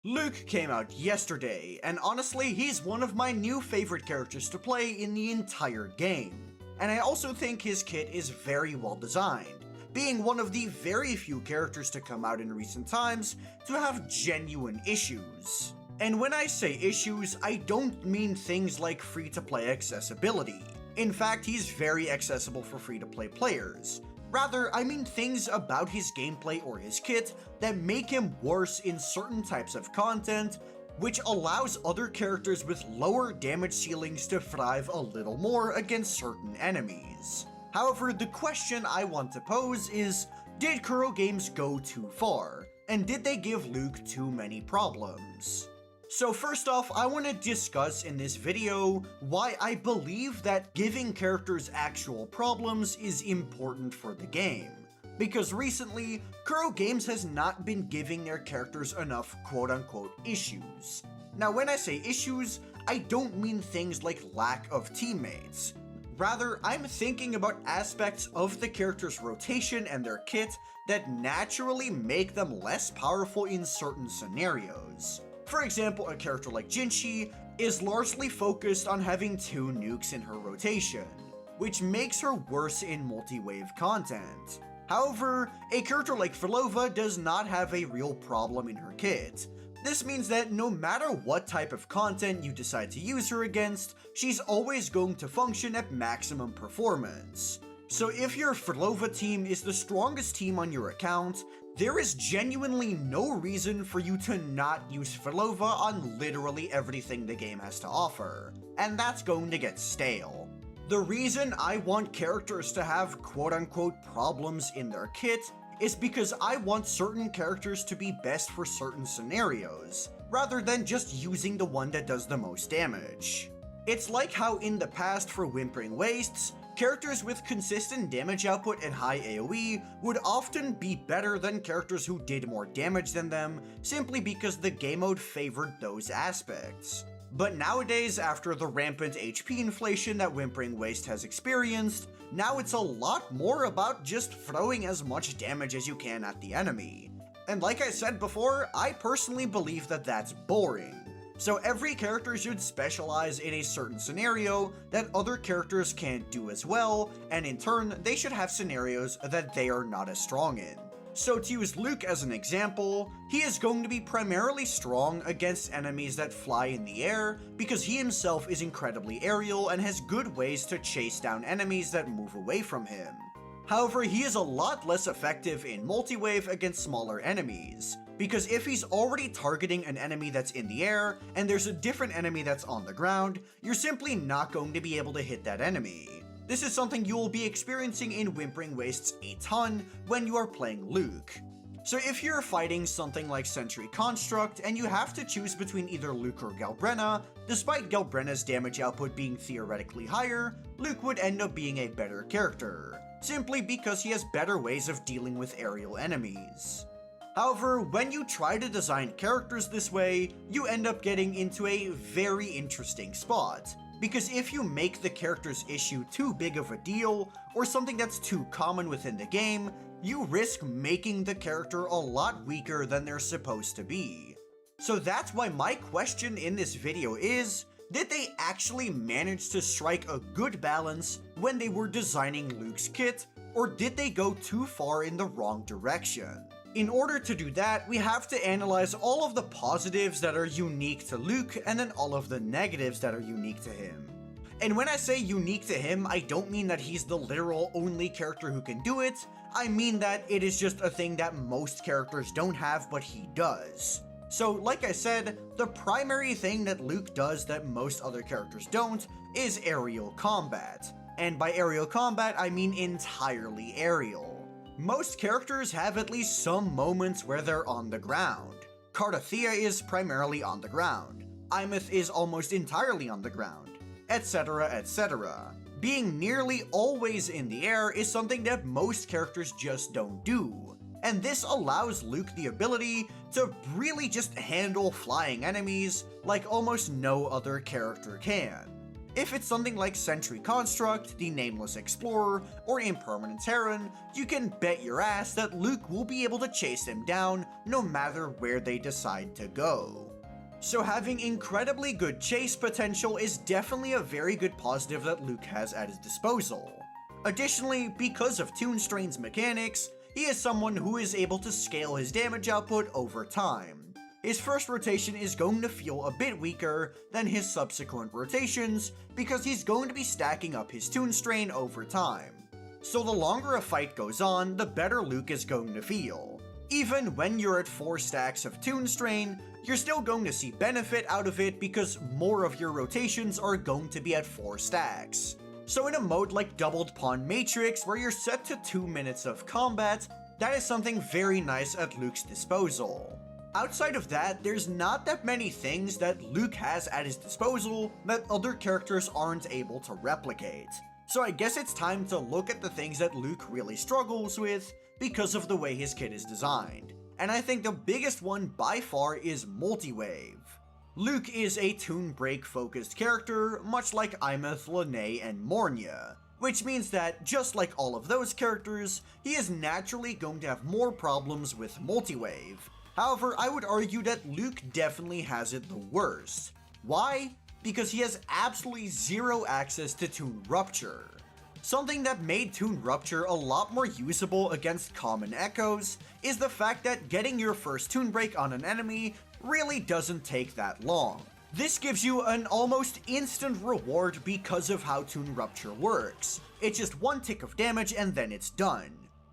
Luuk came out yesterday, and honestly, he's one of my new favorite characters to play in the entire game. And I also think his kit is very well designed, being one of the very few characters to come out in recent times to have genuine issues. And when I say issues, I don't mean things like free-to-play accessibility. In fact, he's very accessible for free-to-play players. Rather, I mean things about his gameplay or his kit that make him worse in certain types of content, which allows other characters with lower damage ceilings to thrive a little more against certain enemies. However, the question I want to pose is, did Kuro Games go too far? And did they give Luuk too many problems? So first off, I want to discuss in this video why I believe that giving characters actual problems is important for the game. Because recently, Kuro Games has not been giving their characters enough quote-unquote issues. Now when I say issues, I don't mean things like lack of teammates. Rather, I'm thinking about aspects of the character's rotation and their kit that naturally make them less powerful in certain scenarios. For example, a character like Jinshi is largely focused on having 2 nukes in her rotation, which makes her worse in multi-wave content. However, a character like Flawed does not have a real problem in her kit. This means that no matter what type of content you decide to use her against, she's always going to function at maximum performance. So if your Flawed team is the strongest team on your account, there is genuinely no reason for you to not use Flawed on literally everything the game has to offer, and that's going to get stale. The reason I want characters to have quote-unquote problems in their kit is because I want certain characters to be best for certain scenarios, rather than just using the one that does the most damage. It's like how in the past for Whimpering Wastes, characters with consistent damage output and high AoE would often be better than characters who did more damage than them, simply because the game mode favored those aspects. But nowadays, after the rampant HP inflation that Whimpering Waste has experienced, now it's a lot more about just throwing as much damage as you can at the enemy. And like I said before, I personally believe that that's boring. So every character should specialize in a certain scenario that other characters can't do as well, and in turn, they should have scenarios that they are not as strong in. So to use Luuk as an example, he is going to be primarily strong against enemies that fly in the air because he himself is incredibly aerial and has good ways to chase down enemies that move away from him. However, he is a lot less effective in multi-wave against smaller enemies, because if he's already targeting an enemy that's in the air, and there's a different enemy that's on the ground, you're simply not going to be able to hit that enemy. This is something you will be experiencing in Whimpering Wastes a ton when you are playing Luuk. So if you're fighting something like Sentry Construct and you have to choose between either Luuk or Galbrenna, despite Galbrenna's damage output being theoretically higher, Luuk would end up being a better character, simply because he has better ways of dealing with aerial enemies. However, when you try to design characters this way, you end up getting into a very interesting spot. Because if you make the character's issue too big of a deal, or something that's too common within the game, you risk making the character a lot weaker than they're supposed to be. So that's why my question in this video is, did they actually manage to strike a good balance when they were designing Luuk's kit, or did they go too far in the wrong direction? In order to do that, we have to analyze all of the positives that are unique to Luuk and then all of the negatives that are unique to him. And when I say unique to him, I don't mean that he's the literal only character who can do it, I mean that it is just a thing that most characters don't have but he does. So like I said, the primary thing that Luuk does that most other characters don't is aerial combat. And by aerial combat, I mean entirely aerial. Most characters have at least some moments where they're on the ground. Kardathea is primarily on the ground. Imeth is almost entirely on the ground, etc, etc. Being nearly always in the air is something that most characters just don't do, and this allows Luuk the ability to really just handle flying enemies like almost no other character can. If it's something like Sentry Construct, the Nameless Explorer, or Impermanent Terran, you can bet your ass that Luuk will be able to chase them down no matter where they decide to go. So having incredibly good chase potential is definitely a very good positive that Luuk has at his disposal. Additionally, because of Toon Strain's mechanics, he is someone who is able to scale his damage output over time. His first rotation is going to feel a bit weaker than his subsequent rotations because he's going to be stacking up his Toon Strain over time. So the longer a fight goes on, the better Luuk is going to feel. Even when you're at 4 stacks of Toon Strain, you're still going to see benefit out of it because more of your rotations are going to be at 4 stacks. So in a mode like Doubled Pawn Matrix where you're set to 2 minutes of combat, that is something very nice at Luuk's disposal. Outside of that, there's not that many things that Luuk has at his disposal that other characters aren't able to replicate. So I guess it's time to look at the things that Luuk really struggles with because of the way his kit is designed. And I think the biggest one by far is multi-wave. Luuk is a toon break focused character, much like Imeth, Lene, and Mornia, which means that, just like all of those characters, he is naturally going to have more problems with multi-wave. However, I would argue that Luuk definitely has it the worst. Why? Because he has absolutely zero access to Toon Rupture. Something that made Toon Rupture a lot more usable against common echoes is the fact that getting your first Toon Break on an enemy really doesn't take that long. This gives you an almost instant reward because of how Toon Rupture works. It's just 1 tick of damage and then it's done.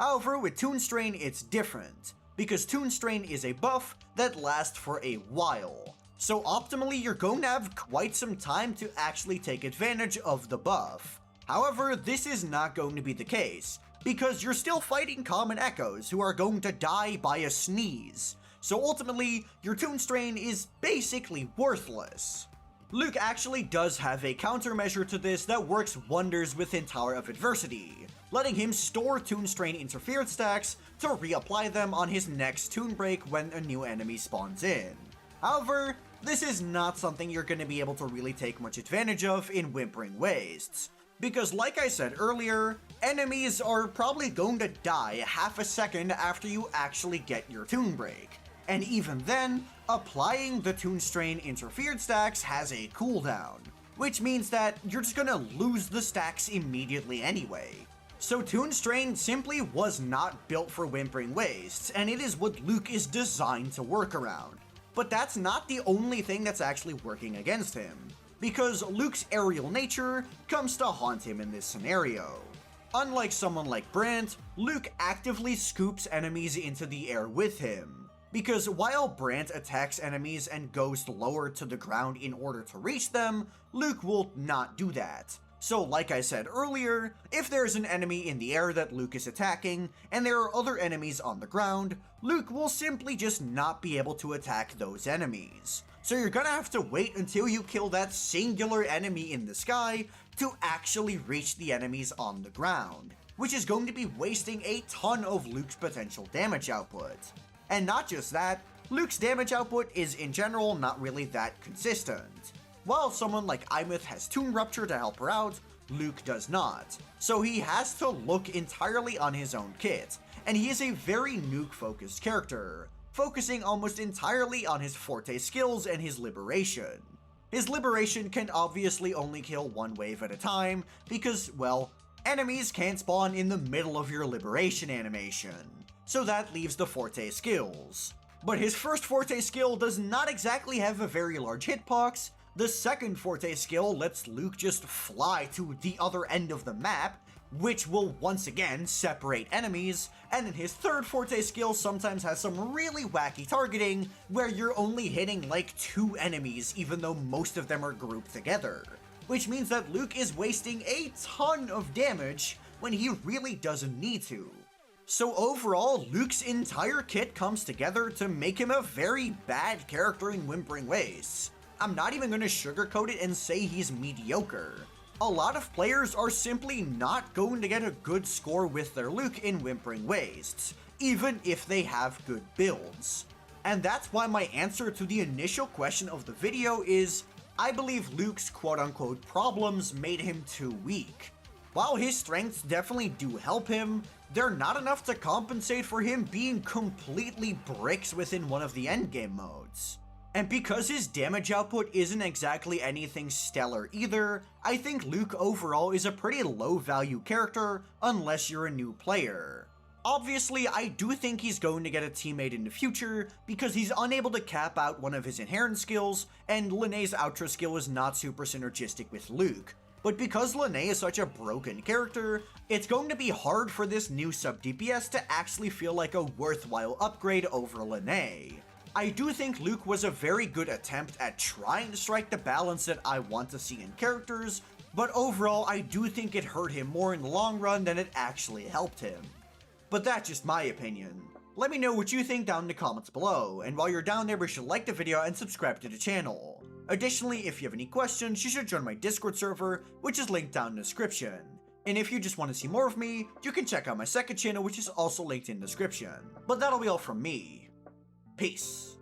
However, with Toon Strain it's different, because Toon Strain is a buff that lasts for a while. So optimally, you're going to have quite some time to actually take advantage of the buff. However, this is not going to be the case, because you're still fighting common echoes who are going to die by a sneeze. So ultimately, your Toon Strain is basically worthless. Luuk actually does have a countermeasure to this that works wonders within Tower of Adversity, letting him store Toon Strain interfered stacks to reapply them on his next Toon Break when a new enemy spawns in. However, this is not something you're going to be able to really take much advantage of in Whimpering Wastes, because like I said earlier, enemies are probably going to die half a second after you actually get your Toon Break. And even then, applying the Toon Strain interfered stacks has a cooldown, which means that you're just gonna lose the stacks immediately anyway. So Toon Strain simply was not built for Whimpering Wastes, and it is what Luuk is designed to work around. But that's not the only thing that's actually working against him, because Luuk's aerial nature comes to haunt him in this scenario. Unlike someone like Brant, Luuk actively scoops enemies into the air with him. Because while Brant attacks enemies and goes lower to the ground in order to reach them, Luuk will not do that. So like I said earlier, if there's an enemy in the air that Luuk is attacking, and there are other enemies on the ground, Luuk will simply just not be able to attack those enemies. So you're gonna have to wait until you kill that singular enemy in the sky to actually reach the enemies on the ground, which is going to be wasting a ton of Luuk's potential damage output. And not just that, Luuk's damage output is in general not really that consistent. While someone like Imeth has Toon Rupture to help her out, Luuk does not. So he has to look entirely on his own kit, and he is a very nuke-focused character, focusing almost entirely on his forte skills and his liberation. His liberation can obviously only kill 1 wave at a time, because, well, enemies can't spawn in the middle of your liberation animation. So that leaves the forte skills. But his first forte skill does not exactly have a very large hitbox. The second forte skill lets Luuk just fly to the other end of the map, which will once again separate enemies, and then his third forte skill sometimes has some really wacky targeting, where you're only hitting like 2 enemies even though most of them are grouped together. Which means that Luuk is wasting a ton of damage when he really doesn't need to. So overall, Luuk's entire kit comes together to make him a very bad character in Whimpering Wastes. I'm not even going to sugarcoat it and say he's mediocre. A lot of players are simply not going to get a good score with their Luuk in Whimpering Wastes, even if they have good builds. And that's why my answer to the initial question of the video is, I believe Luke's quote-unquote problems made him too weak. While his strengths definitely do help him, they're not enough to compensate for him being completely bricks within one of the endgame modes. And because his damage output isn't exactly anything stellar either, I think Luuk overall is a pretty low value character unless you're a new player. Obviously, I do think he's going to get a teammate in the future because he's unable to cap out one of his inherent skills, and Linnea's Ultra skill is not super synergistic with Luuk. But because Linnea is such a broken character, it's going to be hard for this new sub DPS to actually feel like a worthwhile upgrade over Linnea. I do think Luuk was a very good attempt at trying to strike the balance that I want to see in characters, but overall I do think it hurt him more in the long run than it actually helped him. But that's just my opinion. Let me know what you think down in the comments below, and while you're down there, be sure to like the video and subscribe to the channel. Additionally, if you have any questions, you should join my Discord server, which is linked down in the description. And if you just want to see more of me, you can check out my second channel, which is also linked in the description. But that'll be all from me. Peace.